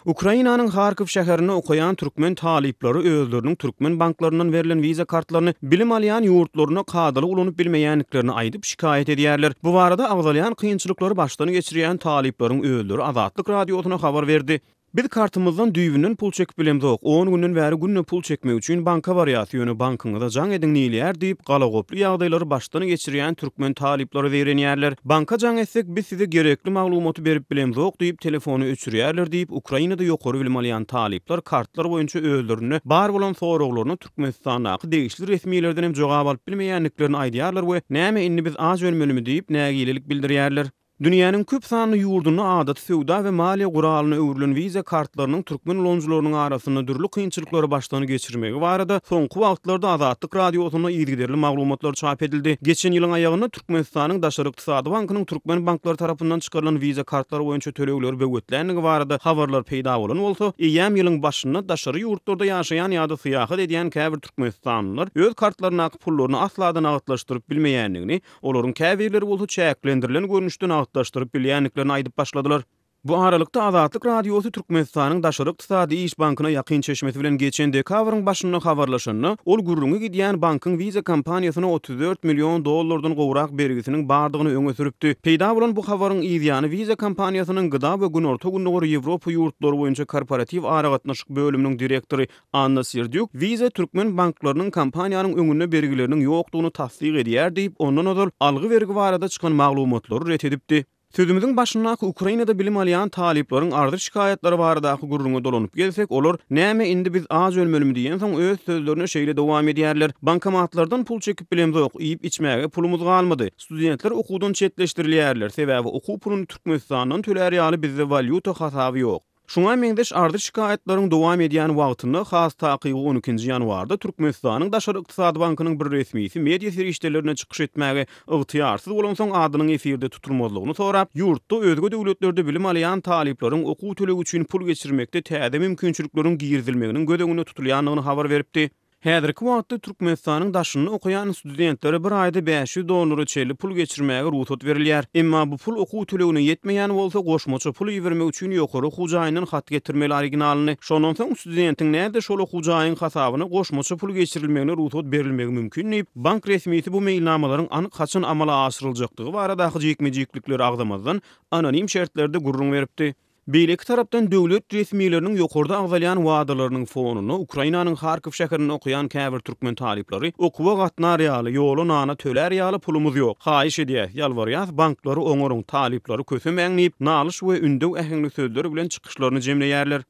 Ukrainanyň Harkiv şäherine okayan türkmen talyplary özleriniň türkmen banklarynyň berilen wiza kartlaryny bilim alýan ýurtlaryna kadaly ulanyp bilmeýänliklerini aýdyp şikayet edýärler. Bu barada agzalýan kynçylyklary başdan geçirýän talyplaryň özleri Azatlyk radiosyna habar berdi. Biz kartymyzdan düýbünden pul çekip bilemzok. 10 günden bäri günne pul çekmek üçin banka wariatyny bankyňyza jaň ediň diýilýär diýip galagoply ýagdaýlary başdan geçirýän türkmen talyplary berenýärler. Banka jaň etsek biz size gerekli maglumaty berip bilemzok diýip telefonu öçürýärler diýip Ukrainada ýokary bilim alýan talyplar kartlar boýunça özlerini bar bolan soraglaryny Türkmenistanyň degişli resmiýetlerden hem jogap alyp bilmeýänliklerini aýdýarlar we näme indi biz az ölmelimi diýip nägilelik bildirýärler. Dünýäniň köp sanly ýurduny adaty sowda we maliýe guralyna öwrülen wiza kartlarynyň türkmen ulanyjylarynyň arasynda dürli kynçylyklary başdan geçirmegi barada soňky wagtlarda Azatlyk radiosyna ýergiderli maglumatlar çap edildi. Geçen ýylyň aýagyna Türkmenistanyň Daşary Ykdysady bankynyň türkmen banklary tarapyndan çykarylan wiza kartlary boýunça tölegler böwetlenligi barada habarlar peýda bolan bolsa, ýam ýylyň başynda daşary ýurtlarda ýaşaýan ýa-da syýahat edýän käbir türkmenistanlylar öz kartlaryna pullaryny asladan agtlaşdyryp bilmeýänligini, olaryň käbirleri bolsa çäklendirilen görnüşden taşdyryp bilýänliklerini aýdyp başladylar. Bu aralykda Azatlyk radiosy Türkmenistanyň Daşary Ykdysady iş bankyna ýakyn çeşmesi bilen geçen dekabrň başynda habarlaşanyny, ol gurrungy gidýän bankyň wiza kampaniýasyna 34 million dollardan gowrak bergisiniň bardygyny öňe süripdi. Peýda bolan bu habaryň ýa-da wiza kampaniýasynyň gyda we günorta gündäki Ýewropa ýurtlary boýunça korporativ aragatnaşyk bölüminiň direktori Anna Serdyuk, wiza türkmen banklarynyň kampaniýanyň öňüne bergileriniň ýokdugyny tasdyk edýär diýip ondan öňe algy bergi barada çykan maglumatlary ret edipdi. Sözümüzün başyndaky Ukrainada bilim alýan talyplaryň ardy şikayetlary baradaky gurrunga dolanyp gelsek, olar näme indi biz az ölmelimi diýen soň öz sözlerine şeýle dowam edýärler. Bankomatlardan pul çekip bilemzok, iýip içmäge pulumuz galmady. Studentler okuwdan çetleşdirilýärler, sebäbi okuw puluny Türkmenistanyň töler ýaly bizde valyuta hasaby ýok. Şuňa meňdeş ardy şikayetlaryň dowam edýän wagtyny has takygy 12-nji ýanwarda Türkmenistanyň Daşary Ykdysady bankynyň bir resmisi media serişdelerine çykyş etmäge ygtyýarsyz bolan soň adynyň efirde tutulmazlygyny sorap, ýurtda özge döwletlerde bilim alýan talyplaryň okuw төлegi üçin pul geçirmekde täze mümkinçilikleriň girizilmeginiň gödegine tutulýanlygyny habar beripdi. Häzirki wagtda Türkmenistanyň daşyny okuyan studentleri bir aýda 500 dollar çeli pul geçirmäge ruhsat berilýär. Emma bu pul okuw tölegine ýetmeýän bolsa, goşmaça pul ýermek üçin ýokary hujaýynyň hat getirmeli originalyny. Şondan soň studentiň näde şol hujaýyň hasabyna goşmaça pul geçirilmegine ruhsat berilmegi mümkin diýip bank resmiýeti bu meýilnamalaryň anyk kaçan amala aşyryljakdygy baradaky jekmejiklikleri agdamazdan anonim şertlerde gurrun beripdi. Beýleki tarapdan döwlet resmiýetleriniň ýokarda agzalýan wadalarynyň fonuny Ukrainanyň Harkiv şäherinde okuyan käbir türkmen talyplary okuwa gatnar ýaly, ýoly nana töler ýaly pulumuz ýok. Haýyş edýär, ýalbarýar banklary oňaryň talyplary kösemäňnip, nalyş we ündew ähengli sözleri bilen çykyşlaryny jemleýärler.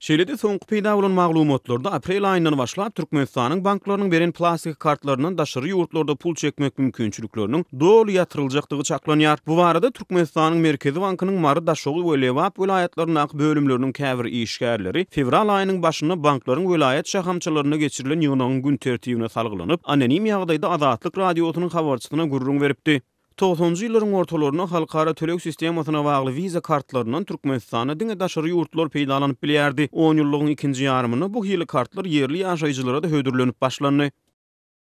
Şeýlede soňky peýda bolan maglumatlarda aprel aýyndan başlap Türkmenistanyň banklarynyň beren plastik kartlarynyň daşary ýurtlarda pul çekmek mümkinçilikleriniň dol ýatyryljakdygy çaklanýar. Bu barada Türkmenistanyň Merkezi bankynyň Mary Daşogy we Lewap vilayatlarynyň bölümleriniň käbir işgärleri fevral aýynyň başynda banklaryň vilayat şahamçylaryna geçirilen ýygynyň gün tertibine salgylanyp, anonim ýagdaýda Azatlyk radiosynyň habarçysyna gurrun beripdi. 90-njy ýyllaryň ortalaryna halkara töleg sistemasyna bagly wiza kartlarynyň Türkmenistana diňe daşary ýurtlar peýdalanyp bilýärdi. 10 ýyllygyň ikinji ýarymyna bu hili kartlar ýerli ýaşaýjylara da hödürlenip başlandy.